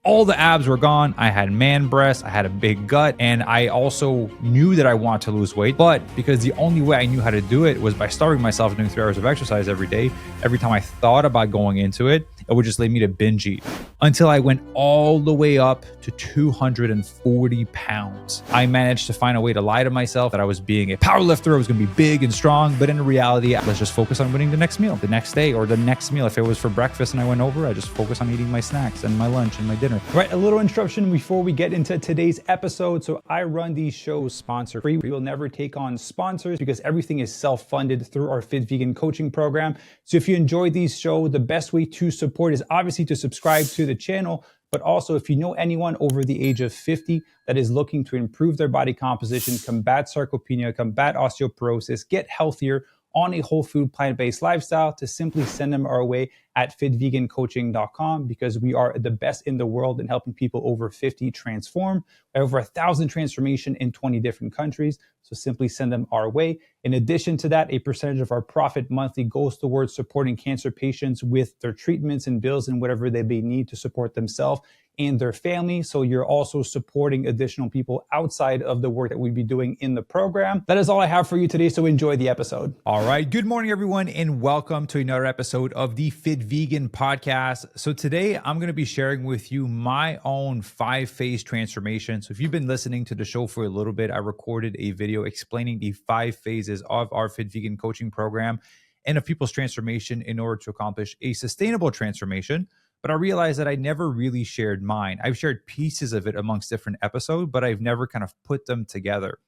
All the abs were gone. I had man breasts, I had a big gut, and I also knew that I wanted to lose weight. But because the only way I knew how to do it was by starving myself doing 3 hours of exercise every day, every time I thought about going into it, it would just lead me to binge eat until I went all the way up to 240 pounds. I managed to find a way to lie to myself that I was being a power lifter, I was going to be big and strong, but in reality, let's just focus on winning the next meal, the next day, or the next meal. If it was for breakfast and I went over, I just focus on eating my snacks and my lunch and my dinner. Right, a little instruction before we get into today's episode. So I run these shows sponsor free. We will never take on sponsors because everything is self-funded through our Fit Vegan coaching program. So if you enjoy these shows, the best way to support is obviously to subscribe to the channel, but also if you know anyone over the age of 50 that is looking to improve their body composition, combat sarcopenia, combat osteoporosis, get healthier on a whole food, plant-based lifestyle, to simply send them our way at fitvegancoaching.com, because we are the best in the world in helping people over 50 transform. We have over 1,000 transformation in 20 different countries. So simply send them our way. In addition to that, a percentage of our profit monthly goes towards supporting cancer patients with their treatments and bills and whatever they may need to support themselves and their family. So you're also supporting additional people outside of the work that we'd be doing in the program. That is all I have for you today, so enjoy the episode. All right, good morning everyone, and welcome to another episode of the Fit Vegan podcast. So today I'm going to be sharing with you my own 5-phase transformation. So if you've been listening to the show for a little bit, I recorded a video explaining the 5 phases of our Fit Vegan coaching program and of people's transformation in order to accomplish a sustainable transformation. But I realized that I never really shared mine. I've shared pieces of it amongst different episodes, but I've never kind of put them together.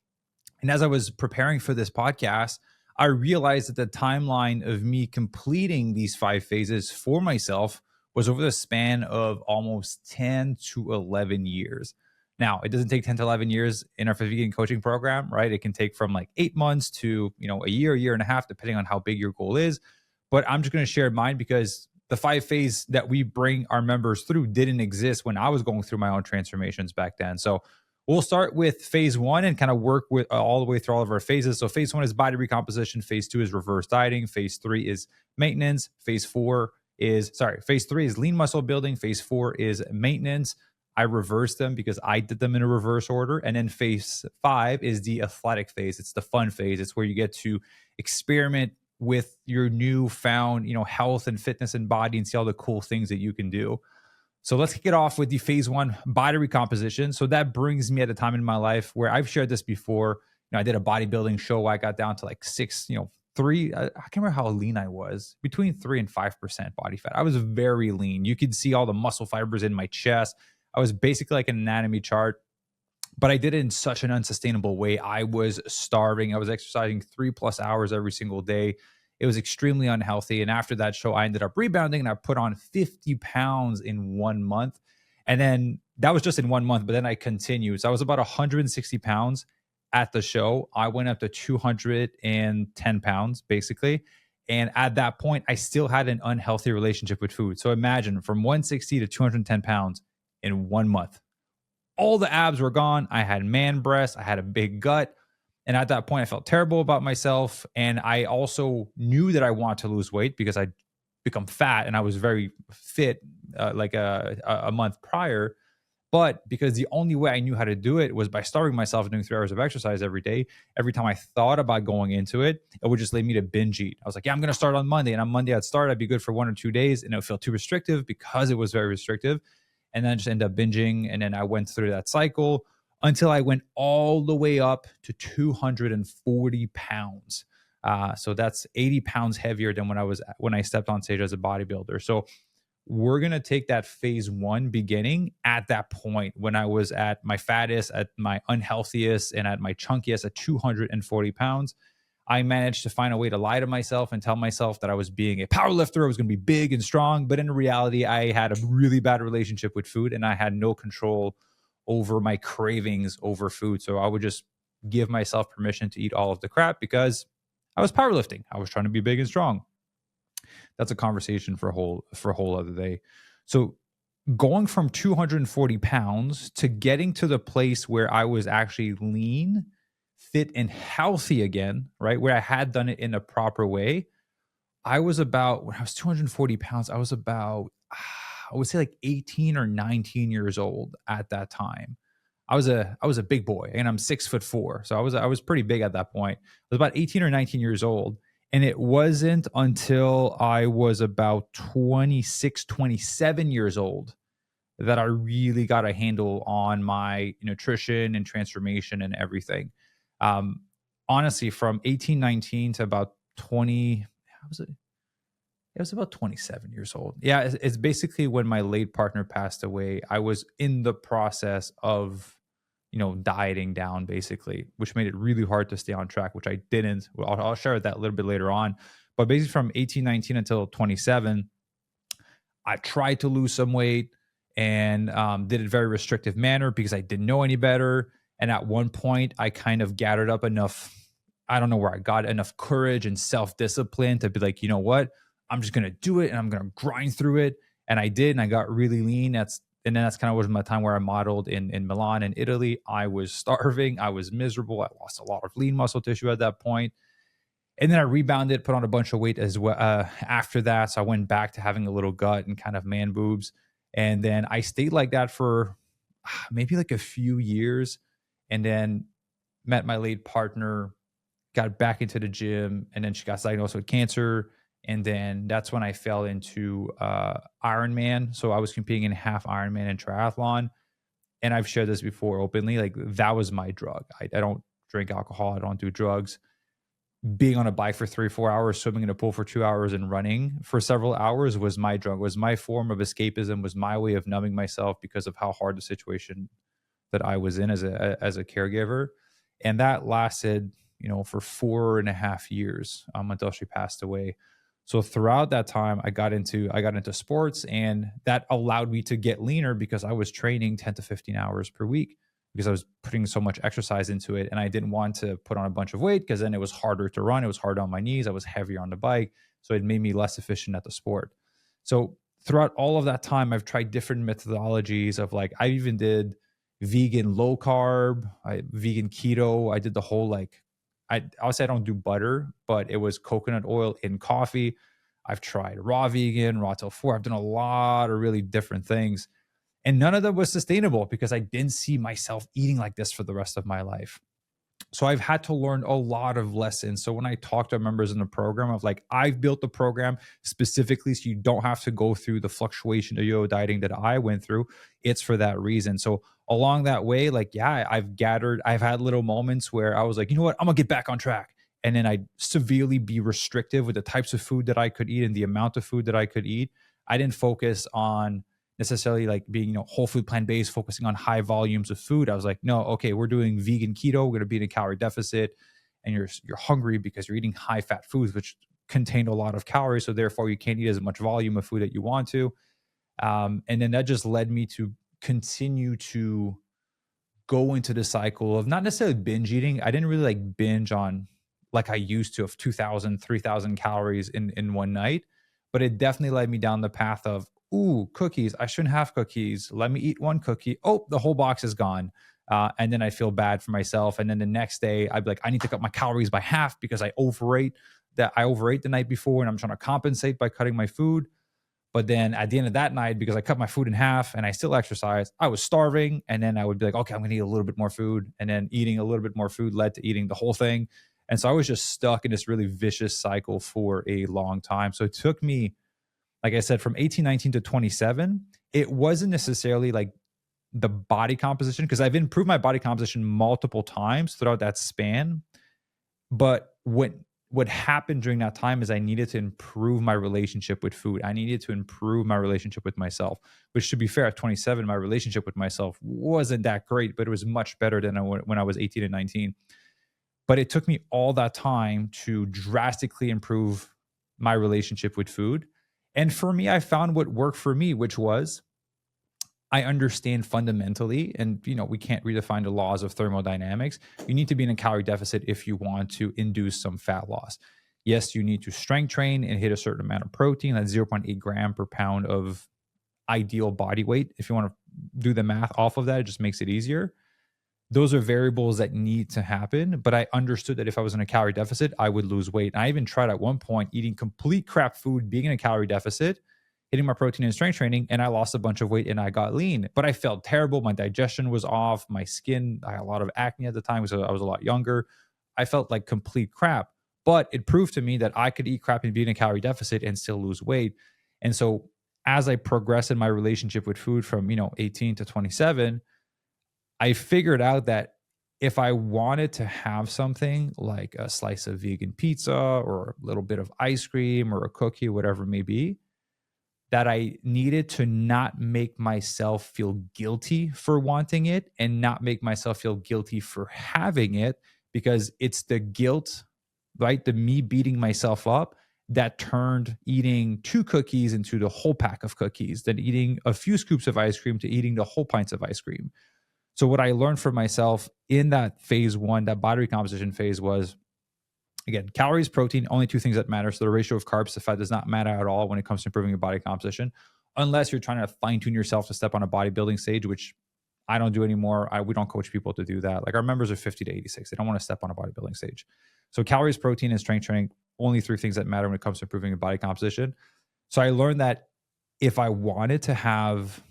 And as I was preparing for this podcast, I realized that the timeline of me completing these 5 phases for myself was over the span of almost 10 to 11 years. Now, it doesn't take 10 to 11 years in our Fit Vegan coaching program, right? It can take from like 8 months to, a year and a half, depending on how big your goal is. But I'm just going to share mine because the 5 phase that we bring our members through didn't exist when I was going through my own transformations back then. So we'll start with phase 1 and kind of work with all the way through all of our phases. So phase 1 is body recomposition. Phase 2 is reverse dieting. Phase 3 is maintenance. Phase 3 is lean muscle building. Phase 4 is maintenance. I reversed them because I did them in a reverse order. And then phase 5 is the athletic phase. It's the fun phase. It's where you get to experiment with your newfound, health and fitness and body and see all the cool things that you can do. So let's kick it off with the phase 1 body recomposition. So that brings me at a time in my life where I've shared this before. I did a bodybuilding show. I got down to like 3, I can't remember how lean I was, between 3 and 5% body fat. I was very lean. You could see all the muscle fibers in my chest. I was basically like an anatomy chart, but I did it in such an unsustainable way. I was starving. I was exercising 3+ hours every single day. It was extremely unhealthy. And after that show, I ended up rebounding and I put on 50 pounds in 1 month. And then that was just in 1 month, but then I continued. So I was about 160 pounds at the show. I went up to 210 pounds basically. And at that point, I still had an unhealthy relationship with food. So imagine from 160 to 210 pounds in 1 month. All the abs were gone. I had man breasts. I had a big gut. And at that point, I felt terrible about myself. And I also knew that I wanted to lose weight because I'd become fat and I was very fit like a month prior. But because the only way I knew how to do it was by starving myself doing 3 hours of exercise every day, every time I thought about going into it, it would just lead me to binge eat. I was like, yeah, I'm going to start on Monday. And on Monday, I'd start. I'd be good for 1 or 2 days. And it would feel too restrictive because it was very restrictive. And then I just end up binging. And then I went through that cycle until I went all the way up to 240 pounds. So that's 80 pounds heavier than when I stepped on stage as a bodybuilder. So we're going to take that phase 1 beginning at that point when I was at my fattest, at my unhealthiest, and at my chunkiest at 240 pounds. I managed to find a way to lie to myself and tell myself that I was being a power lifter. I was going to be big and strong. But in reality, I had a really bad relationship with food and I had no control over my cravings over food. So I would just give myself permission to eat all of the crap because I was powerlifting. I was trying to be big and strong. That's a conversation for a whole other day. So going from 240 pounds to getting to the place where I was actually lean, fit, and healthy again, right? Where I had done it in a proper way. When I was 240 pounds, I was about I would say like 18 or 19 years old at that time. I was a big boy, and I'm 6'4". So I was pretty big at that point. I was about 18 or 19 years old. And it wasn't until I was about 26, 27 years old that I really got a handle on my nutrition and transformation and everything. Um, Honestly, from 18, 19 to about 20, how was it? It was about 27 years old. Yeah, it's basically when my late partner passed away. I was in the process of, dieting down basically, which made it really hard to stay on track, which I didn't. Well, I'll share that a little bit later on. But basically from 18, 19 until 27, I tried to lose some weight and did it very restrictive manner because I didn't know any better. And at one point, I kind of gathered up enough. I don't know where I got enough courage and self discipline to be like, you know what? I'm just gonna do it and I'm gonna grind through it. And I did, and I got really lean. That's kind of was my time where I modeled in Milan and Italy. I was starving. I was miserable. I lost a lot of lean muscle tissue at that point. And then I rebounded, put on a bunch of weight as well after that. So I went back to having a little gut and kind of man boobs. And then I stayed like that for maybe like a few years, and then met my late partner, got back into the gym, and then she got diagnosed with cancer. And then that's when I fell into Ironman. So I was competing in half Ironman and triathlon. And I've shared this before openly. Like that was my drug. I don't drink alcohol. I don't do drugs. Being on a bike for 3 or 4 hours, swimming in a pool for 2 hours, and running for several hours was my drug, was my form of escapism, was my way of numbing myself because of how hard the situation that I was in as a caregiver. And that lasted, for 4.5 years until she passed away. So throughout that time, I got into sports, and that allowed me to get leaner because I was training 10 to 15 hours per week because I was putting so much exercise into it. And I didn't want to put on a bunch of weight because then it was harder to run. It was hard on my knees. I was heavier on the bike. So it made me less efficient at the sport. So throughout all of that time, I've tried different methodologies of like, I even did vegan low carb, vegan keto. I did the whole I'll say I don't do butter, but it was coconut oil in coffee. I've tried raw vegan, raw till 4. I've done a lot of really different things. And none of them was sustainable because I didn't see myself eating like this for the rest of my life. So I've had to learn a lot of lessons. So when I talk to members in the program of like, I've built the program specifically so you don't have to go through the fluctuation of yo dieting that I went through, it's for that reason. So along that way, like, yeah, I've had little moments where I was like, you know what, I'm gonna get back on track. And then I'd severely be restrictive with the types of food that I could eat and the amount of food that I could eat. I didn't focus on necessarily like being, whole food plant-based, focusing on high volumes of food. I was like, no, okay, we're doing vegan keto. We're going to be in a calorie deficit, and you're hungry because you're eating high fat foods, which contain a lot of calories. So therefore you can't eat as much volume of food that you want to. And then that just led me to continue to go into the cycle of not necessarily binge eating. I didn't really like binge on like I used to of 2,000, 3,000 calories in one night, but it definitely led me down the path of, ooh, cookies. I shouldn't have cookies. Let me eat one cookie. Oh, the whole box is gone. And then I feel bad for myself. And then the next day I'd be like, I need to cut my calories by half because I overate the night before, and I'm trying to compensate by cutting my food. But then at the end of that night, because I cut my food in half and I still exercise, I was starving. And then I would be like, okay, I'm going to eat a little bit more food. And then eating a little bit more food led to eating the whole thing. And so I was just stuck in this really vicious cycle for a long time. So it took me, like I said, from 18, 19 to 27, it wasn't necessarily like the body composition, because I've improved my body composition multiple times throughout that span. But what happened during that time is I needed to improve my relationship with food. I needed to improve my relationship with myself, which, to be fair, at 27, my relationship with myself wasn't that great, but it was much better than when I was 18 and 19. But it took me all that time to drastically improve my relationship with food. And for me, I found what worked for me, which was I understand fundamentally, and we can't redefine the laws of thermodynamics. You need to be in a calorie deficit if you want to induce some fat loss. Yes, you need to strength train and hit a certain amount of protein, that's 0.8 gram per pound of ideal body weight. If you want to do the math off of that, it just makes it easier. Those are variables that need to happen. But I understood that if I was in a calorie deficit, I would lose weight. And I even tried at one point eating complete crap food, being in a calorie deficit, hitting my protein and strength training, and I lost a bunch of weight and I got lean. But I felt terrible. My digestion was off. My skin, I had a lot of acne at the time, so I was a lot younger. I felt like complete crap. But it proved to me that I could eat crap and be in a calorie deficit and still lose weight. And so as I progressed in my relationship with food from, 18 to 27, I figured out that if I wanted to have something like a slice of vegan pizza or a little bit of ice cream or a cookie, whatever it may be, that I needed to not make myself feel guilty for wanting it and not make myself feel guilty for having it, because it's the guilt, right? The me beating myself up that turned eating 2 cookies into the whole pack of cookies, then eating a few scoops of ice cream to eating the whole pints of ice cream. So what I learned for myself in that phase one, that body recomposition phase, was, again, calories, protein, only 2 things that matter. So the ratio of carbs to fat does not matter at all when it comes to improving your body composition, unless you're trying to fine tune yourself to step on a bodybuilding stage, which I don't do anymore. We don't coach people to do that. Like, our members are 50 to 86. They don't want to step on a bodybuilding stage. So calories, protein, and strength training, only 3 things that matter when it comes to improving your body composition. So I learned that if I wanted to have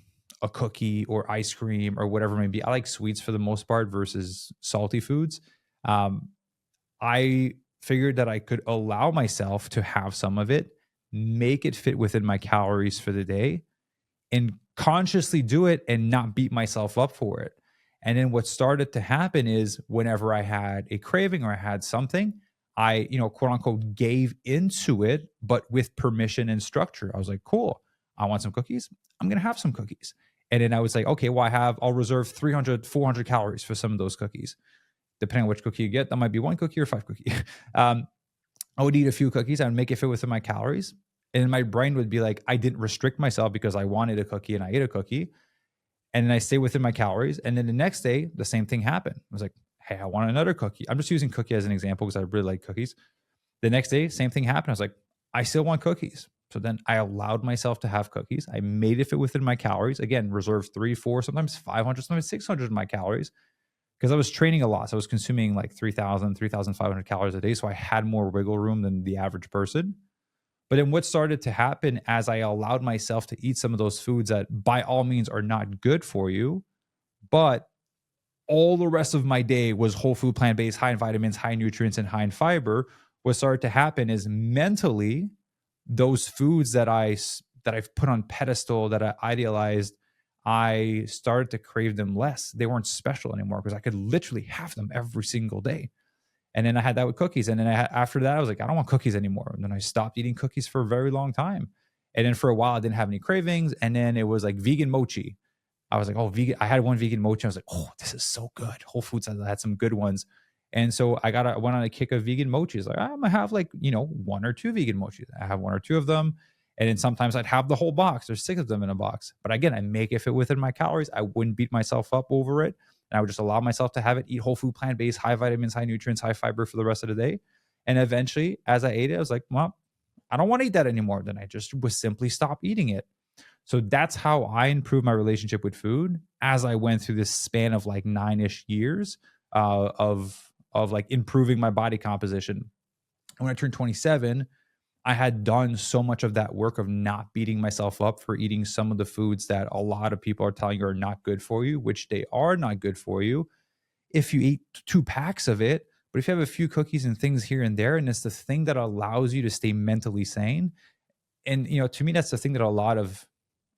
a cookie or ice cream or whatever it may be, I like sweets for the most part versus salty foods. I figured that I could allow myself to have some of it, make it fit within my calories for the day, and consciously do it and not beat myself up for it. And then what started to happen is whenever I had a craving or I had something, I, quote unquote, gave into it, but with permission and structure. I was like, cool, I want some cookies. I'm going to have some cookies. And then I was like, okay, well, I'll reserve 300, 400 calories for some of those cookies. Depending on which cookie you get, that might be 1 cookie or 5 cookies. I would eat a few cookies. I would make it fit within my calories. And my brain would be like, I didn't restrict myself because I wanted a cookie and I ate a cookie. And then I stay within my calories. And then the next day, the same thing happened. I was like, hey, I want another cookie. I'm just using cookie as an example because I really like cookies. The next day, same thing happened. I was like, I still want cookies. So then I allowed myself to have cookies. I made it fit within my calories. Again, reserved 3, 4, sometimes 500, sometimes 600 of my calories, because I was training a lot. So I was consuming like 3,000, 3,500 calories a day. So I had more wiggle room than the average person. But then what started to happen as I allowed myself to eat some of those foods that by all means are not good for you, but all the rest of my day was whole food, plant-based, high in vitamins, high in nutrients, and high in fiber, what started to happen is mentally, those foods that I've put on pedestal, that I idealized, I started to crave them less. They weren't special anymore because I could literally have them every single day. And then I had that with cookies. And then after that, I was like, I don't want cookies anymore. And then I stopped eating cookies for a very long time. And then for a while, I didn't have any cravings. And then it was like vegan mochi. I was like, oh, vegan. I had one vegan mochi. I was like, oh, this is so good. Whole Foods had some good ones. And so I went on a kick of vegan mochis. Like, I'm gonna have 1 or 2 vegan mochis. I have 1 or 2 of them. And then sometimes I'd have the whole box. There's 6 of them in a box. But again, I make it fit within my calories. I wouldn't beat myself up over it. And I would just allow myself to have it, eat whole food, plant-based, high vitamins, high nutrients, high fiber for the rest of the day. And eventually, as I ate it, I was like, well, I don't want to eat that anymore. Then I just would simply stop eating it. So that's how I improved my relationship with food as I went through this span of like 9-ish years of like improving my body composition. And when I turned 27, I had done so much of that work of not beating myself up for eating some of the foods that a lot of people are telling you are not good for you, which they are not good for you if you eat 2 packs of it. But if you have a few cookies and things here and there, and it's the thing that allows you to stay mentally sane. And, to me, that's the thing that a lot of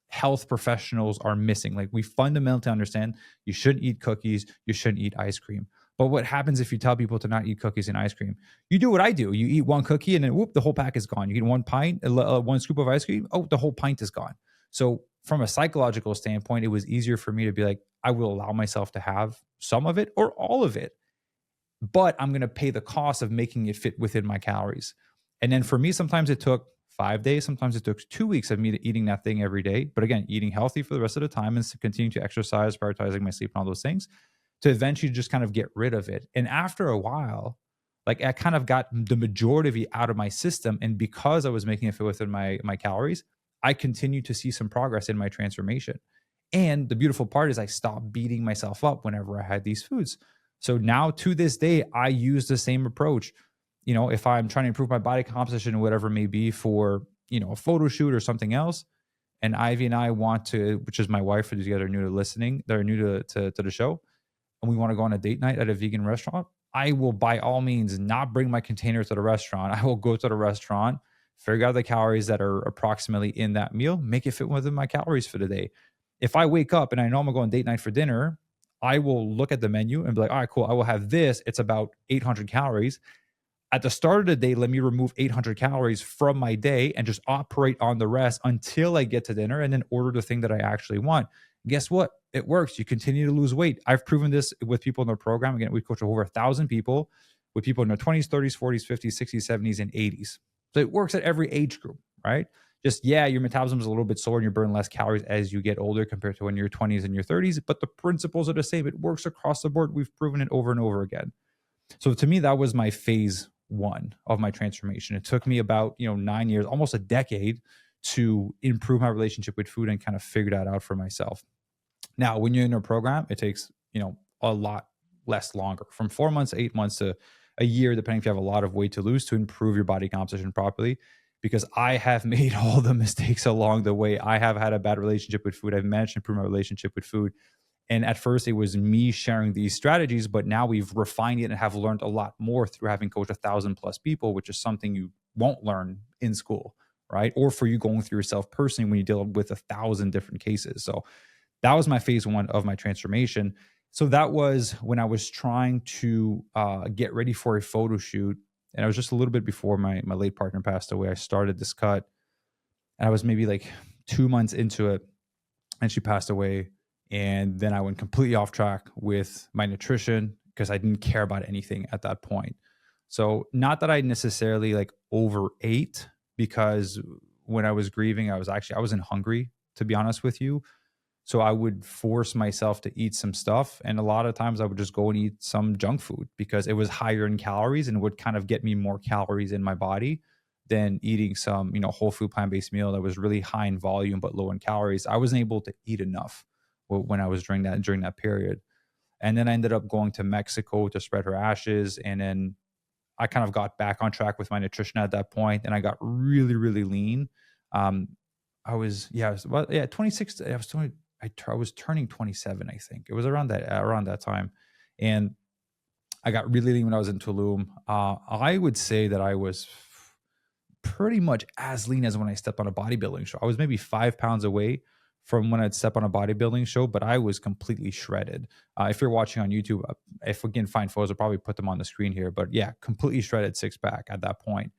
health professionals are missing. Like, we fundamentally understand you shouldn't eat cookies, you shouldn't eat ice cream. But what happens if you tell people to not eat cookies and ice cream? You do what I do. You eat 1 cookie and then whoop, the whole pack is gone. You eat 1 pint, 1 scoop of ice cream. Oh, the whole pint is gone. So from a psychological standpoint, it was easier for me to be like, I will allow myself to have some of it or all of it, but I'm going to pay the cost of making it fit within my calories. And then for me, sometimes it took 5 days. Sometimes it took 2 weeks of me eating that thing every day. But again, eating healthy for the rest of the time and continuing to exercise, prioritizing my sleep and all those things, to eventually just kind of get rid of it. And after a while, like, I kind of got the majority of it out of my system. And because I was making it fit within my calories, I continued to see some progress in my transformation. And the beautiful part is I stopped beating myself up whenever I had these foods. So now to this day, I use the same approach. If I'm trying to improve my body composition or whatever it may be for, a photo shoot or something else, and Ivy and I want to, which is my wife, for these guys that are new to listening, that are new to the show, and we want to go on a date night at a vegan restaurant, I will by all means not bring my container to the restaurant. I will go to the restaurant, figure out the calories that are approximately in that meal, make it fit within my calories for the day. If I wake up and I know I'm going date night for dinner, I will look at the menu and be like, all right, cool. I will have this. It's about 800 calories. At the start of the day, let me remove 800 calories from my day and just operate on the rest until I get to dinner and then order the thing that I actually want. Guess what? It works. You continue to lose weight. I've proven this with people in the program. Again, we coach over 1,000 people, with people in their 20s, 30s, 40s, 50s, 60s, 70s, and 80s. So it works at every age group, right? Just, yeah, your metabolism is a little bit slower and you burn less calories as you get older compared to when you're 20s and your 30s, but the principles are the same. It works across the board. We've proven it over and over again. So to me, that was my phase one of my transformation. It took me about 9 years, almost a decade, to improve my relationship with food and kind of figure that out for myself. Now, when you're in a program, it takes a lot less longer, from 4 months, 8 months to a year, depending if you have a lot of weight to lose, to improve your body composition properly. Because I have made all the mistakes along the way. I have had a bad relationship with food. I've managed to improve my relationship with food. And at first, it was me sharing these strategies, but now we've refined it and have learned a lot more through having coached 1,000+ people, which is something you won't learn in school, right? Or for you going through yourself personally when you deal with 1,000 different cases. So that was my phase one of my transformation. So that was when I was trying to get ready for a photo shoot. And I was just a little bit before my late partner passed away. I started this cut and I was maybe like 2 months into it and she passed away. And then I went completely off track with my nutrition because I didn't care about anything at that point. So not that I necessarily like overate, because when I was grieving, I wasn't hungry, to be honest with you. So I would force myself to eat some stuff. And a lot of times I would just go and eat some junk food because it was higher in calories and would kind of get me more calories in my body than eating some, whole food plant-based meal that was really high in volume but low in calories. I wasn't able to eat enough when I was during that period. And then I ended up going to Mexico to spread her ashes. And then I kind of got back on track with my nutrition at that point, and I got really, really lean. I was 26. I was turning 27, I think. It was around that time. And I got really lean when I was in Tulum. I would say that I was pretty much as lean as when I stepped on a bodybuilding show. I was maybe 5 pounds away from when I'd step on a bodybuilding show, but I was completely shredded. If you're watching on YouTube, if we can find photos, I'll probably put them on the screen here. But yeah, completely shredded six pack at that point.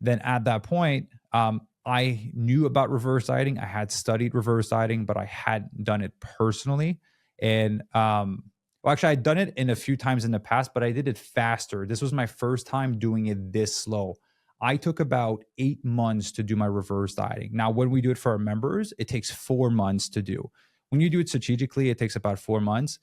Then at that point, I knew about reverse dieting. I had studied reverse dieting, but I hadn't done it personally. And actually, I'd done it in a few times in the past, but I did it faster. This was my first time doing it this slow. I took about 8 months to do my reverse dieting. Now, when we do it for our members, it takes 4 months to do. When you do it strategically, it takes about 4 months.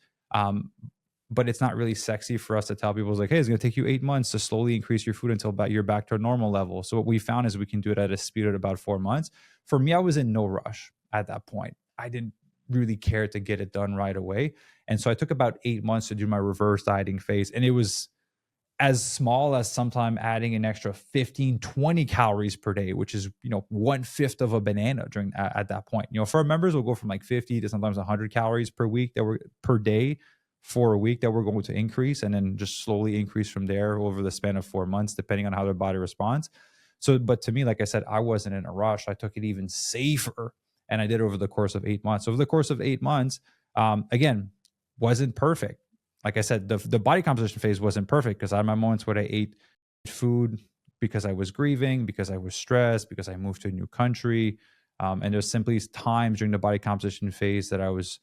But it's not really sexy for us to tell people, it's like, hey, it's going to take you 8 months to slowly increase your food until you're back to a normal level. So what we found is we can do it at a speed at about 4 months. For me, I was in no rush at that point. I didn't really care to get it done right away. And so I took about 8 months to do my reverse dieting phase. And it was as small as sometime adding an extra 15, 20 calories per day, which is, 1/5 of a banana at that point. For our members, we'll go from like 50 to sometimes 100 calories per week per day for a week that we're going to increase, and then just slowly increase from there over the span of 4 months, depending on how their body responds. So, but to me, like I said, I wasn't in a rush. I took it even safer, and I did it over the course of 8 months. Over the course of 8 months, again, wasn't perfect. Like I said, the body composition phase wasn't perfect because I had my moments where I ate food because I was grieving, because I was stressed, because I moved to a new country. And there's simply times during the body composition phase that I was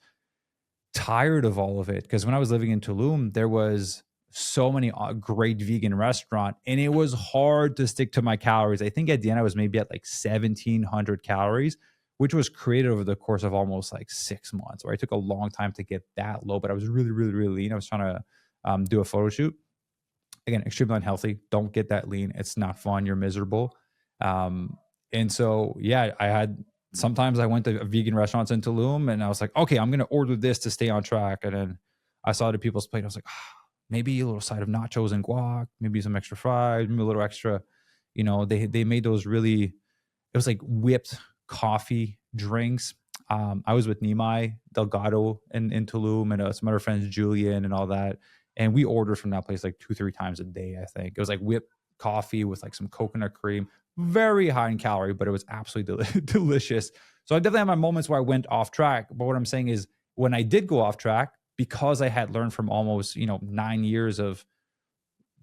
tired of all of it. Because when I was living in Tulum, there was so many great vegan restaurants, and it was hard to stick to my calories. I think at the end I was maybe at like 1,700 calories, which was created over the course of almost like 6 months, where it took a long time to get that low, but I was really, really, really lean. I was trying to do a photo shoot. Again, extremely unhealthy. Don't get that lean. It's not fun. You're miserable. And so, yeah, sometimes I went to vegan restaurants in Tulum and I was like, okay, I'm going to order this to stay on track. And then I saw the people's plate. I was like, maybe a little side of nachos and guac, maybe some extra fries, maybe a little extra, they made those really, it was like whipped coffee drinks. I was with Nimai Delgado in Tulum and some other friends, Julian and all that. And we ordered from that place like 2, 3 times a day, I think. It was like whipped coffee with like some coconut cream, very high in calorie, but it was absolutely delicious. So I definitely had my moments where I went off track. But what I'm saying is when I did go off track, because I had learned from almost, 9 years of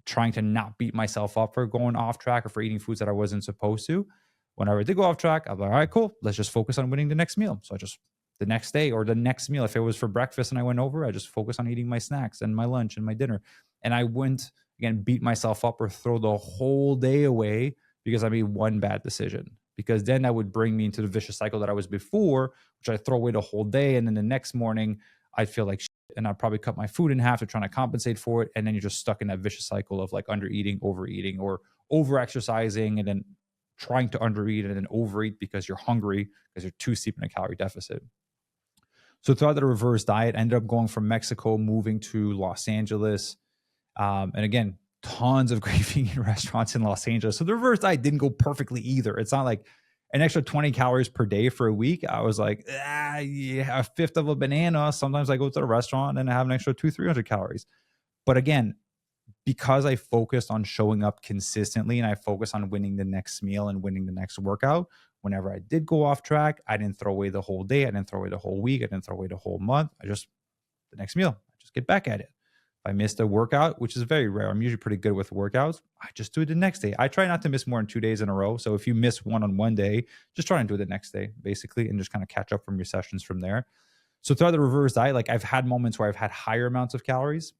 trying to not beat myself up for going off track or for eating foods that I wasn't supposed to. Whenever I did go off track, I'm like, all right, cool. Let's just focus on winning the next meal. So I just the next day or the next meal, if it was for breakfast and I went over, I just focus on eating my snacks and my lunch and my dinner. And I wouldn't again beat myself up or throw the whole day away because I made one bad decision. Because then that would bring me into the vicious cycle that I was before, which I throw away the whole day. And then the next morning, I'd feel like and I'd probably cut my food in half to trying to compensate for it. And then you're just stuck in that vicious cycle of like under eating, overeating, or over exercising, and then trying to undereat and then overeat because you're hungry because you're too steep in a calorie deficit. So throughout the reverse diet, I ended up going from Mexico, moving to Los Angeles. And again, tons of great vegan restaurants in Los Angeles. So the reverse diet didn't go perfectly either. It's not like an extra 20 calories per day for a week. I was like, yeah, a fifth of a banana. Sometimes I go to the restaurant and I have an extra 200-300 calories. But again, because I focused on showing up consistently and I focused on winning the next meal and winning the next workout, whenever I did go off track, I didn't throw away the whole day. I didn't throw away the whole week. I didn't throw away the whole month. The next meal, I just get back at it. If I missed a workout, which is very rare, I'm usually pretty good with workouts, I just do it the next day. I try not to miss more than 2 days in a row. So if you miss one on one day, just try and do it the next day, basically, and just kind of catch up from your sessions from there. So throughout the reverse diet, like I've had moments where I've had higher amounts of calories,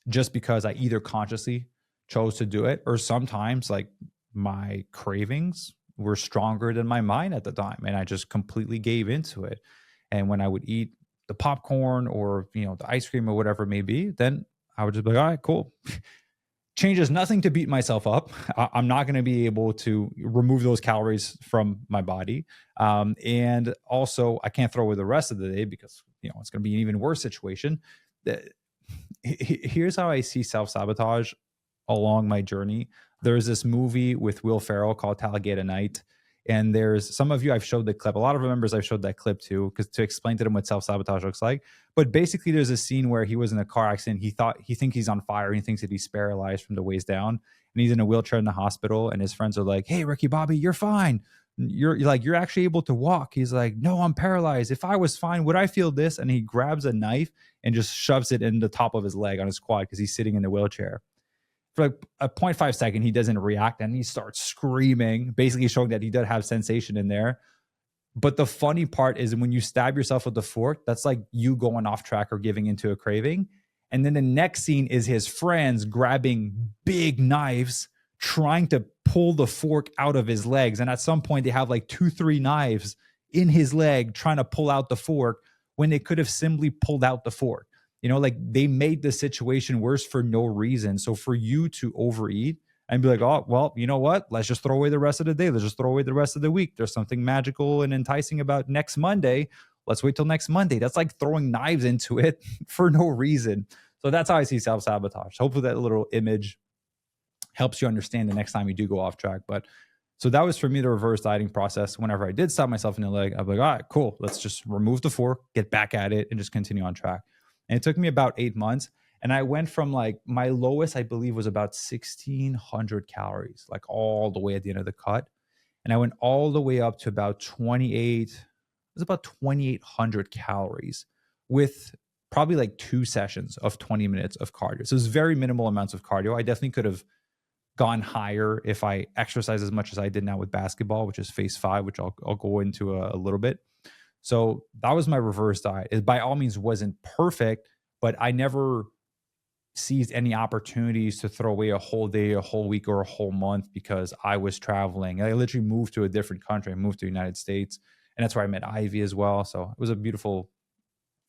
just because I either consciously chose to do it, or sometimes like my cravings were stronger than my mind at the time, and I just completely gave into it. And when I would eat the popcorn or the ice cream or whatever it may be, then I would just be like, all right, cool. Changes nothing to beat myself up. I'm not going to be able to remove those calories from my body. And also I can't throw away the rest of the day because, it's going to be an even worse situation. Here's how I see self-sabotage along my journey. There's this movie with Will Ferrell called Talladega Night. And there's some of you I've showed the clip. A lot of members I've showed that clip to, because to explain to them what self-sabotage looks like. But basically there's a scene where he was in a car accident. He thinks he's on fire. He thinks that he's paralyzed from the waist down. And he's in a wheelchair in the hospital. And his friends are like, hey, Ricky Bobby, you're fine. You're actually able to walk. He's like, no, I'm paralyzed. If I was fine, would I feel this? And he grabs a knife and just shoves it in the top of his leg on his quad because he's sitting in the wheelchair. For like a 0.5 second, he doesn't react and he starts screaming, basically showing that he does have sensation in there. But the funny part is when you stab yourself with the fork, that's like you going off track or giving into a craving. And then the next scene is his friends grabbing big knives, trying to pull the fork out of his legs. And at some point, they have like 2-3 knives in his leg trying to pull out the fork when they could have simply pulled out the fork. Like they made the situation worse for no reason. So for you to overeat and be like, oh, well, you know what? Let's just throw away the rest of the day. Let's just throw away the rest of the week. There's something magical and enticing about next Monday. Let's wait till next Monday. That's like throwing knives into it for no reason. So that's how I see self-sabotage. Hopefully that little image helps you understand the next time you do go off track. But so that was for me the reverse dieting process. Whenever I did stab myself in the leg, I'd be like, all right, cool. Let's just remove the fork, get back at it, and just continue on track. And it took me about 8 months. And I went from like my lowest, I believe, was about 1,600 calories, like all the way at the end of the cut. And I went all the way up to about 2,800 calories with probably like 2 sessions of 20 minutes of cardio. So it was very minimal amounts of cardio. I definitely could have gone higher if I exercised as much as I did now with basketball, which is phase 5, which I'll go into a little bit. So that was my reverse diet. It by all means wasn't perfect, but I never seized any opportunities to throw away a whole day, a whole week, or a whole month because I was traveling. I literally moved to a different country. I moved to the United States, and that's where I met Ivy as well. So it was a beautiful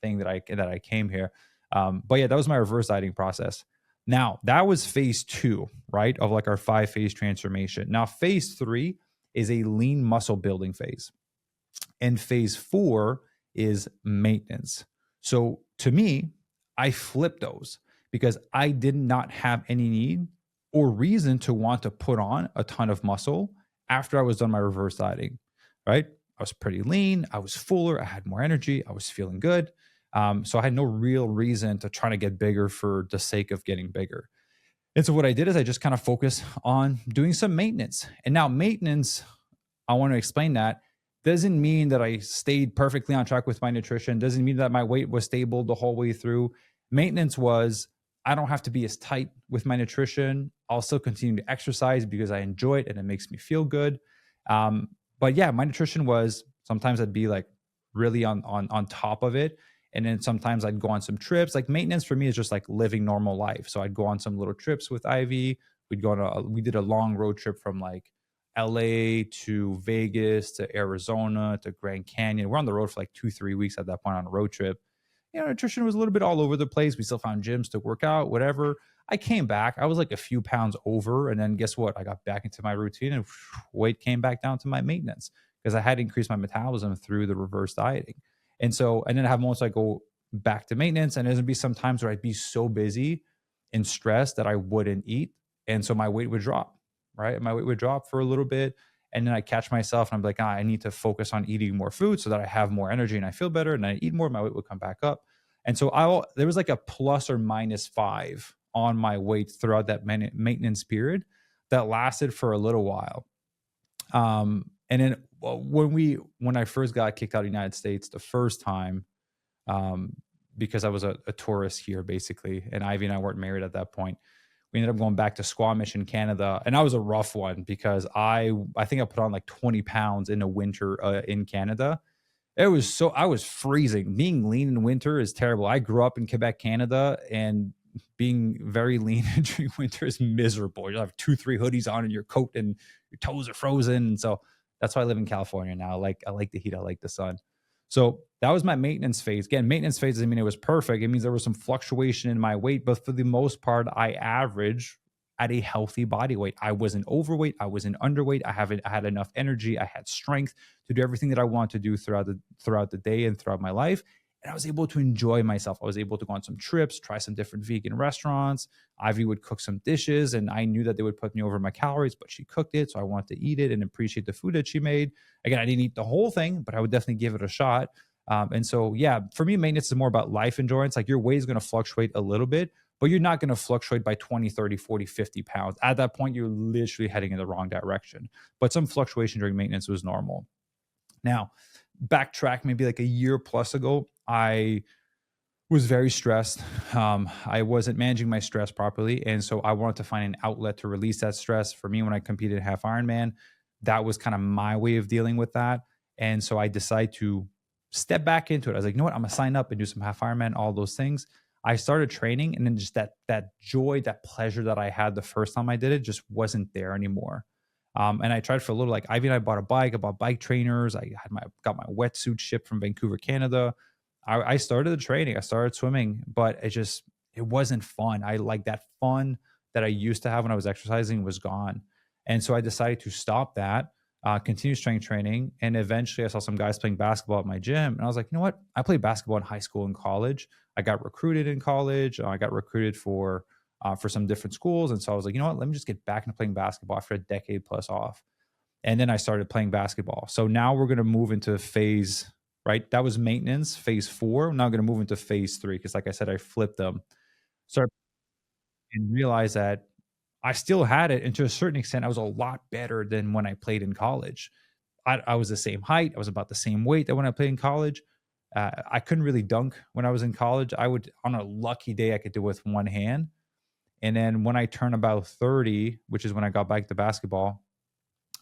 thing that I came here. But yeah, that was my reverse dieting process. Now that was phase 2, right, of like our 5-phase transformation. Now phase 3 is a lean muscle building phase. And phase 4 is maintenance. So to me, I flipped those because I did not have any need or reason to want to put on a ton of muscle after I was done my reverse dieting. right? I was pretty lean. I was fuller. I had more energy. I was feeling good. So I had no real reason to try to get bigger for the sake of getting bigger. And so what I did is I just kind of focused on doing some maintenance. And now maintenance, I want to explain that doesn't mean that I stayed perfectly on track with my nutrition, doesn't mean that my weight was stable the whole way through. Maintenance was I don't have to be as tight with my nutrition. I'll still continue to exercise because I enjoy it and it makes me feel good. Um, but yeah, my nutrition was sometimes I'd be like really on top of it. And then sometimes I'd go on some trips. Like maintenance for me is just like living normal life. So I'd go on some little trips with Ivy. We did a long road trip from like LA to Vegas to Arizona to Grand Canyon. We're on the road for like 2, 3 weeks at that point on a road trip. Nutrition was a little bit all over the place. We still found gyms to work out, whatever. I came back. I was like a few pounds over. And then guess what? I got back into my routine and weight came back down to my maintenance because I had increased my metabolism through the reverse dieting. And then I have moments I go back to maintenance. And there's gonna be some times where I'd be so busy and stressed that I wouldn't eat. And so my weight would drop, right? My weight would drop for a little bit. And then I catch myself and I'm like, I need to focus on eating more food so that I have more energy and I feel better. And I eat more, my weight would come back up. And so there was like a +or -5 on my weight throughout that maintenance period that lasted for a little while. And then when I first got kicked out of the United States the first time, um, because I was a tourist here basically, and Ivy and I weren't married at that point. We ended up going back to Squamish in Canada, and that was a rough one because I think I put on like 20 pounds in the winter in Canada. I was freezing. Being lean in winter is terrible. I grew up in Quebec, Canada, and being very lean during winter is miserable. You have 2, 3 hoodies on and your coat and your toes are frozen. And so that's why I live in California now. I like the heat. I like the sun. So that was my maintenance phase. Again, maintenance phase doesn't mean it was perfect. It means there was some fluctuation in my weight, but for the most part, I average at a healthy body weight. I wasn't overweight. I wasn't underweight. I had enough energy. I had strength to do everything that I want to do throughout the day and throughout my life. And I was able to enjoy myself. I was able to go on some trips, try some different vegan restaurants. Ivy would cook some dishes, and I knew that they would put me over my calories, but she cooked it. So I wanted to eat it and appreciate the food that she made. Again, I didn't eat the whole thing, but I would definitely give it a shot. And so, yeah, for me, maintenance is more about life endurance. Like your weight is going to fluctuate a little bit, but you're not going to fluctuate by 20, 30, 40, 50 pounds. At that point, you're literally heading in the wrong direction. But some fluctuation during maintenance was normal. Now, backtrack maybe like a year plus ago, I was very stressed. I wasn't managing my stress properly. And so I wanted to find an outlet to release that stress. For me, when I competed in half Ironman, that was kind of my way of dealing with that. And so I decided to step back into it. I was like, you know what? I'm gonna sign up and do some half Ironman, all those things. I started training, and then just that joy, that pleasure that I had the first time I did it just wasn't there anymore. And I tried for a little. Like Ivy and I bought a bike. I bought bike trainers. Got my wetsuit shipped from Vancouver, Canada. I started the training. I started swimming, but it wasn't fun. I like that fun that I used to have when I was exercising was gone. And so I decided to stop that, continue strength training. And eventually I saw some guys playing basketball at my gym. And I was like, you know what? I played basketball in high school and college. I got recruited in college. I got recruited for some different schools. And so I was like, you know what? Let me just get back into playing basketball after a decade plus off. And then I started playing basketball. So now we're going to move into phase, right? That was maintenance, phase 4. I'm now going to move into phase 3 because, like I said, I flipped them. Start and realize that I still had it. And to a certain extent, I was a lot better than when I played in college. I was the same height. I was about the same weight that when I played in college. I couldn't really dunk when I was in college. On a lucky day, I could do it with one hand. And then when I turned about 30, which is when I got back to basketball,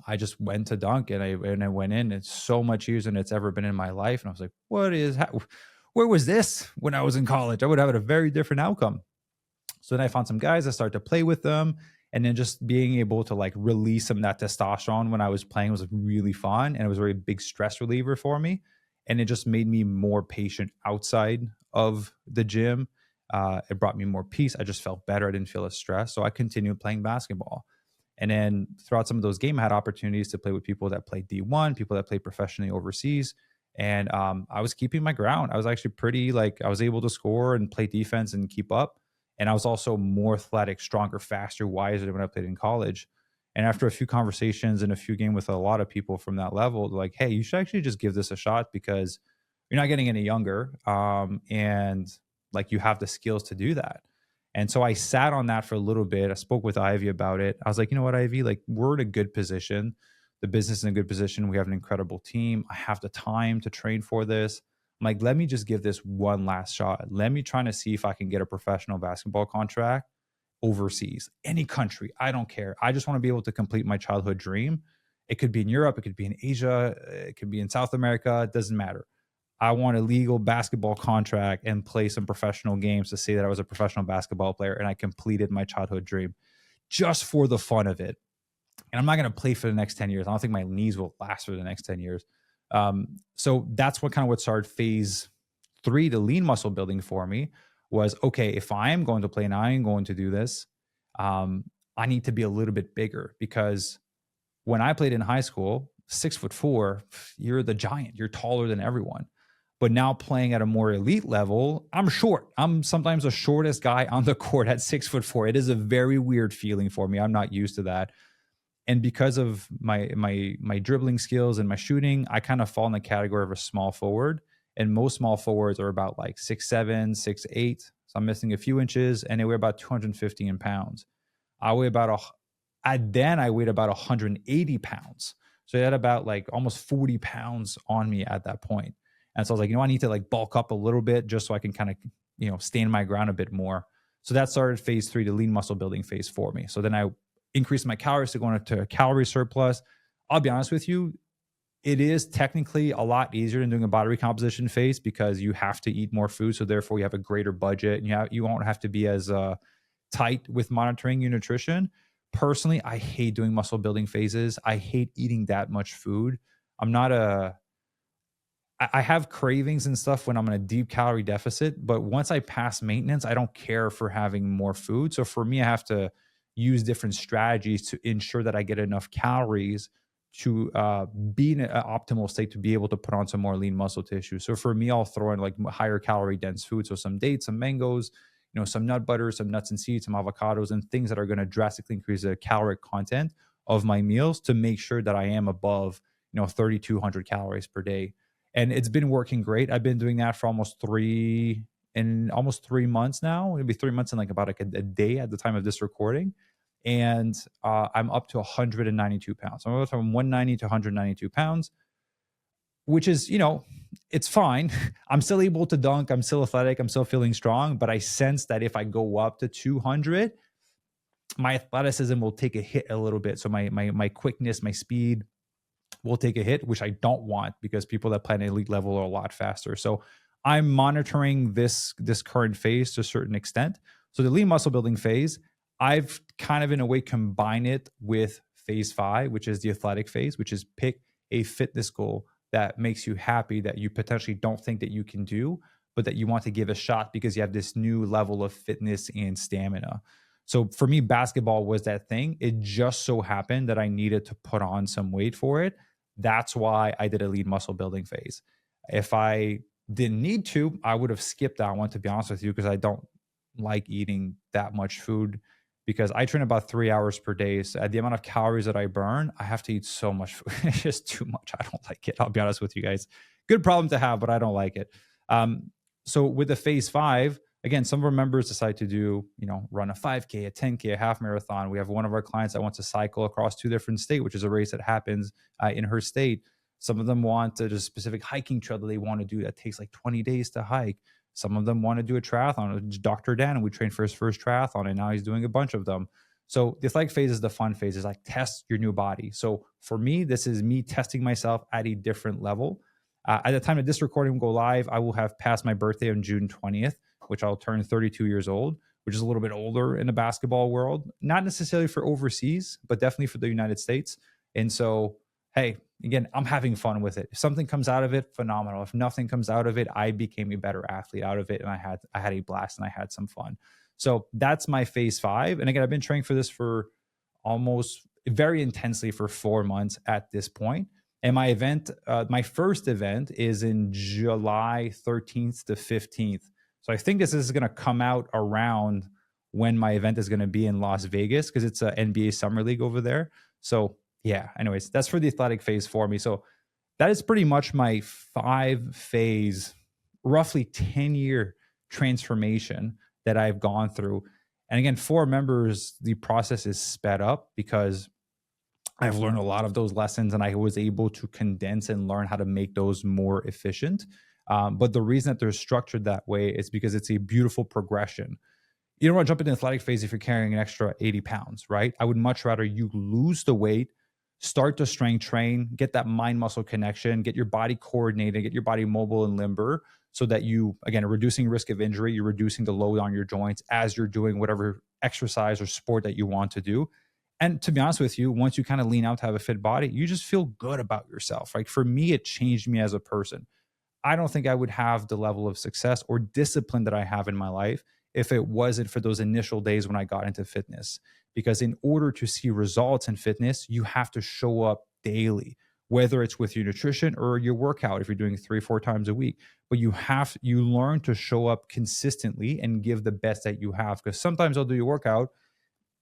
I just went to dunk and I went in. It's so much easier than it's ever been in my life. And I was like, where was this when I was in college? I would have had a very different outcome. So then I found some guys. I started to play with them. And then just being able to like release some of that testosterone when I was playing was really fun. And it was a very big stress reliever for me. And it just made me more patient outside of the gym. It brought me more peace. I just felt better. I didn't feel as stressed. So I continued playing basketball. And then throughout some of those games, I had opportunities to play with people that played D1, people that played professionally overseas. And I was keeping my ground. I was actually I was able to score and play defense and keep up. And I was also more athletic, stronger, faster, wiser than when I played in college. And after a few conversations and a few games with a lot of people from that level, they're like, hey, you should actually just give this a shot because you're not getting any younger. And like you have the skills to do that. And so I sat on that for a little bit. I spoke with Ivy about it. I was like, you know what, Ivy, like we're in a good position. The business is in a good position. We have an incredible team. I have the time to train for this. I'm like, let me just give this one last shot. Let me try to see if I can get a professional basketball contract overseas, any country. I don't care. I just want to be able to complete my childhood dream. It could be in Europe. It could be in Asia. It could be in South America. It doesn't matter. I want a legal basketball contract and play some professional games to say that I was a professional basketball player and I completed my childhood dream just for the fun of it. And I'm not going to play for the next 10 years. I don't think my knees will last for the next 10 years. So that's what started phase 3, the lean muscle building for me was, okay, if I am going to play and I am going to do this, I need to be a little bit bigger because when I played in high school, 6'4", you're the giant, you're taller than everyone. But now playing at a more elite level, I'm short. I'm sometimes the shortest guy on the court at 6'4". It is a very weird feeling for me. I'm not used to that. And because of my dribbling skills and my shooting, I kind of fall in the category of a small forward. And most small forwards are about like 6'7", 6'8". So I'm missing a few inches, and they weigh about 215 pounds. I weigh I weighed about 180 pounds. So I had about like almost 40 pounds on me at that point. And so I was like, I need to like bulk up a little bit just so I can kind of, stand my ground a bit more. So that started phase 3, the lean muscle building phase for me. So then I increased my calories to go into a calorie surplus. I'll be honest with you, it is technically a lot easier than doing a body recomposition phase because you have to eat more food. So therefore you have a greater budget and you won't have to be as tight with monitoring your nutrition. Personally, I hate doing muscle building phases. I hate eating that much food. I have cravings and stuff when I'm in a deep calorie deficit, but once I pass maintenance, I don't care for having more food. So for me, I have to use different strategies to ensure that I get enough calories to be in an optimal state to be able to put on some more lean muscle tissue. So for me, I'll throw in like higher calorie dense food. So some dates, some mangoes, some nut butter, some nuts and seeds, some avocados, and things that are going to drastically increase the caloric content of my meals to make sure that I am above, 3,200 calories per day. And it's been working great. I've been doing that for almost 3 months now. It'll be 3 months in like about like a day at the time of this recording. And I'm up to 192 pounds. So I'm up from 190 to 192 pounds, which is, it's fine. I'm still able to dunk. I'm still athletic. I'm still feeling strong. But I sense that if I go up to 200, my athleticism will take a hit a little bit. So my quickness, my speed will take a hit, which I don't want because people that play at an elite level are a lot faster. So I'm monitoring this current phase to a certain extent. So the lean muscle building phase, I've kind of in a way combine it with phase 5, which is the athletic phase, which is pick a fitness goal that makes you happy that you potentially don't think that you can do, but that you want to give a shot because you have this new level of fitness and stamina. So for me, basketball was that thing. It just so happened that I needed to put on some weight for it. That's why I did a lean muscle building phase. If I didn't need to, I would have skipped that one, to be honest with you, because I don't like eating that much food because I train about 3 hours per day. So at the amount of calories that I burn, I have to eat so much food. It's just too much. I don't like it. I'll be honest with you guys. Good problem to have, but I don't like it. So with the phase 5, again, some of our members decide to do, run a 5K, a 10K, a half marathon. We have one of our clients that wants to cycle across 2 different states, which is a race that happens in her state. Some of them want a specific hiking trail that they want to do that takes like 20 days to hike. Some of them want to do a triathlon. Dr. Dan, and we trained for his first triathlon, and now he's doing a bunch of them. So the athletic phase is the fun phase. It's like test your new body. So for me, this is me testing myself at a different level. At the time that this recording will go live, I will have passed my birthday on June 20th, which I'll turn 32 years old, which is a little bit older in the basketball world. Not necessarily for overseas, but definitely for the United States. And so, hey, again, I'm having fun with it. If something comes out of it, phenomenal. If nothing comes out of it, I became a better athlete out of it, and I had a blast and I had some fun. So that's my phase 5. And again, I've been training for this for almost very intensely for 4 months at this point. And my event, my first event is in July 13th to 15th. So I think this is going to come out around when my event is going to be in Las Vegas because it's an NBA Summer League over there. So yeah, anyways, that's for the athletic phase for me. So that is pretty much my 5 phase, roughly 10-year transformation that I've gone through. And again, for members, the process is sped up because I've learned a lot of those lessons and I was able to condense and learn how to make those more efficient. But the reason that they're structured that way is because it's a beautiful progression. You don't want to jump into the athletic phase if you're carrying an extra 80 pounds, right? I would much rather you lose the weight, start to strength train, get that mind muscle connection, get your body coordinated, get your body mobile and limber so that you, again, are reducing risk of injury, you're reducing the load on your joints as you're doing whatever exercise or sport that you want to do. And to be honest with you, once you kind of lean out to have a fit body, you just feel good about yourself. Like for me, it changed me as a person. I don't think I would have the level of success or discipline that I have in my life if it wasn't for those initial days when I got into fitness. Because in order to see results in fitness, you have to show up daily, whether it's with your nutrition or your workout, if you're doing 3 or 4 times a week. But you learn to show up consistently and give the best that you have. Because sometimes I'll do your workout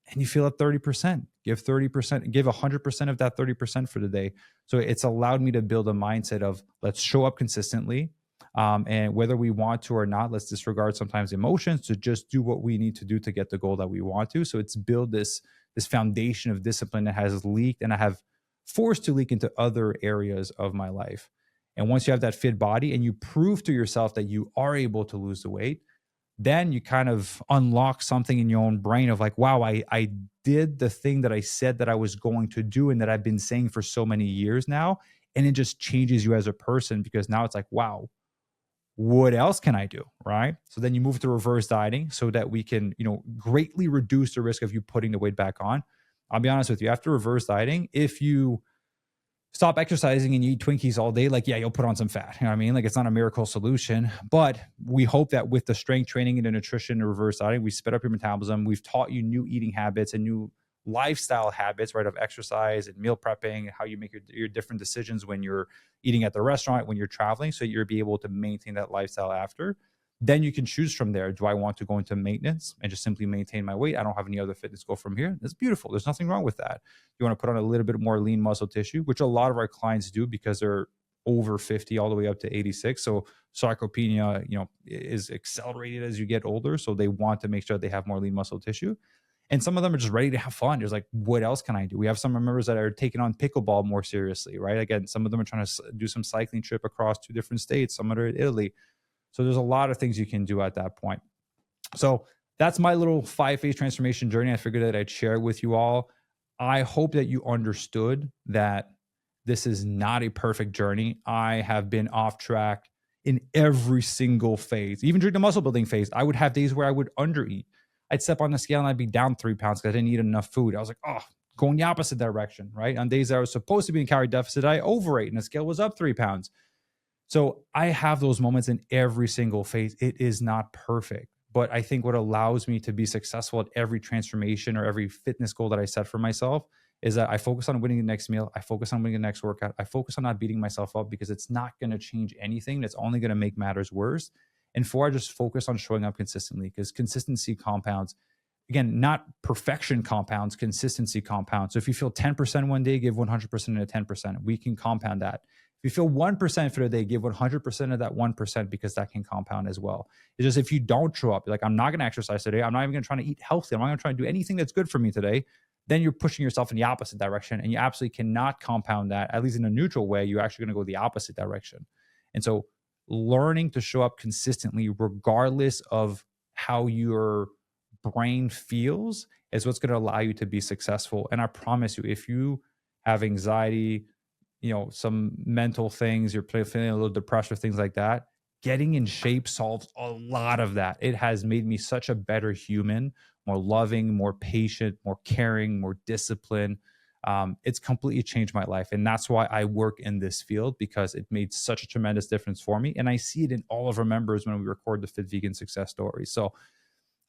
and you feel at 30%, give 30%, give 100% of that 30% for the day. So it's allowed me to build a mindset of let's show up consistently. And whether we want to or not, let's disregard sometimes emotions to just do what we need to do to get the goal that we want to. So it's build this foundation of discipline that has leaked and I have forced to leak into other areas of my life. And once you have that fit body and you prove to yourself that you are able to lose the weight, then you kind of unlock something in your own brain of like, wow, I did the thing that I said that I was going to do and that I've been saying for so many years now. And it just changes you as a person because now it's like, wow, what else can I do? Right. So then you move to reverse dieting so that we can, greatly reduce the risk of you putting the weight back on. I'll be honest with you, after reverse dieting, if you stop exercising and you eat Twinkies all day, like, yeah, you'll put on some fat. You know what I mean? Like, it's not a miracle solution, but we hope that with the strength training and the nutrition and reverse dieting, we sped up your metabolism. We've taught you new eating habits and new lifestyle habits, right? Of exercise and meal prepping, how you make your different decisions when you're eating at the restaurant, when you're traveling, so you'll be able to maintain that lifestyle after. Then you can choose from there. Do I want to go into maintenance and just simply maintain my weight? I don't have any other fitness goal from here. That's beautiful. There's nothing wrong with that. You want to put on a little bit more lean muscle tissue, which a lot of our clients do because they're over 50 all the way up to 86. So sarcopenia, is accelerated as you get older. So they want to make sure they have more lean muscle tissue. And some of them are just ready to have fun. There's like, what else can I do? We have some members that are taking on pickleball more seriously, right? Again, some of them are trying to do some cycling trip across 2 different states. Some are in Italy. So there's a lot of things you can do at that point. So that's my little 5-phase transformation journey. I figured that I'd share it with you all. I hope that you understood that this is not a perfect journey. I have been off track in every single phase. Even during the muscle building phase, I would have days where I would undereat. I'd step on the scale and I'd be down 3 pounds because I didn't eat enough food. I was like, going the opposite direction, right? On days that I was supposed to be in calorie deficit, I overate and the scale was up 3 pounds. So I have those moments in every single phase. It is not perfect, but I think what allows me to be successful at every transformation or every fitness goal that I set for myself is that I focus on winning the next meal. I focus on winning the next workout. I focus on not beating myself up because it's not going to change anything. It's only going to make matters worse. And 4, I just focus on showing up consistently because consistency compounds. Again, not perfection compounds, consistency compounds. So if you feel 10% one day, give 100% in a 10%. We can compound that. If you feel 1% for the day, give 100% of that 1% because that can compound as well. It's just if you don't show up, you're like, I'm not going to exercise today. I'm not even going to try to eat healthy. I'm not going to try to do anything that's good for me today. Then you're pushing yourself in the opposite direction and you absolutely cannot compound that, at least in a neutral way. You're actually going to go the opposite direction. And so learning to show up consistently, regardless of how your brain feels, is what's going to allow you to be successful. And I promise you, if you have anxiety, some mental things, you're feeling a little depressed or things like that, getting in shape solves a lot of that. It has made me such a better human, more loving, more patient, more caring, more disciplined. It's completely changed my life. And that's why I work in this field, because it made such a tremendous difference for me. And I see it in all of our members when we record the Fit Vegan Success Stories. So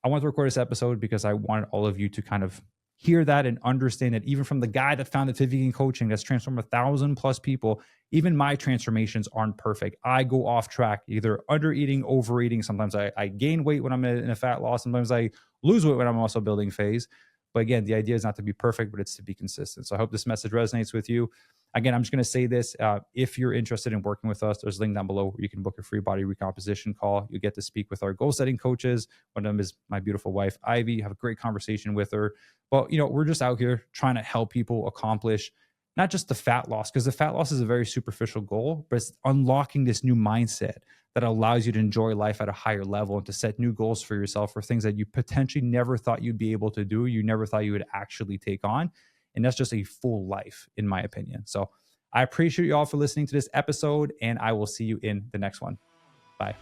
I want to record this episode because I wanted all of you to kind of hear that and understand that even from the guy that founded Fit Vegan Coaching that's transformed 1,000+ people, even my transformations aren't perfect. I go off track, either under eating, overeating. Sometimes I gain weight when I'm in a fat loss. Sometimes I lose weight when I'm also building phase. But again, the idea is not to be perfect, but it's to be consistent. So I hope this message resonates with you. Again, I'm just going to say this. If you're interested in working with us, there's a link down below where you can book a free body recomposition call. You get to speak with our goal setting coaches. One of them is my beautiful wife, Ivy. Have a great conversation with her. But, we're just out here trying to help people accomplish not just the fat loss, because the fat loss is a very superficial goal, but it's unlocking this new mindset that allows you to enjoy life at a higher level and to set new goals for yourself for things that you potentially never thought you'd be able to do. You never thought you would actually take on. And that's just a full life, in my opinion. So I appreciate you all for listening to this episode, and I will see you in the next one. Bye.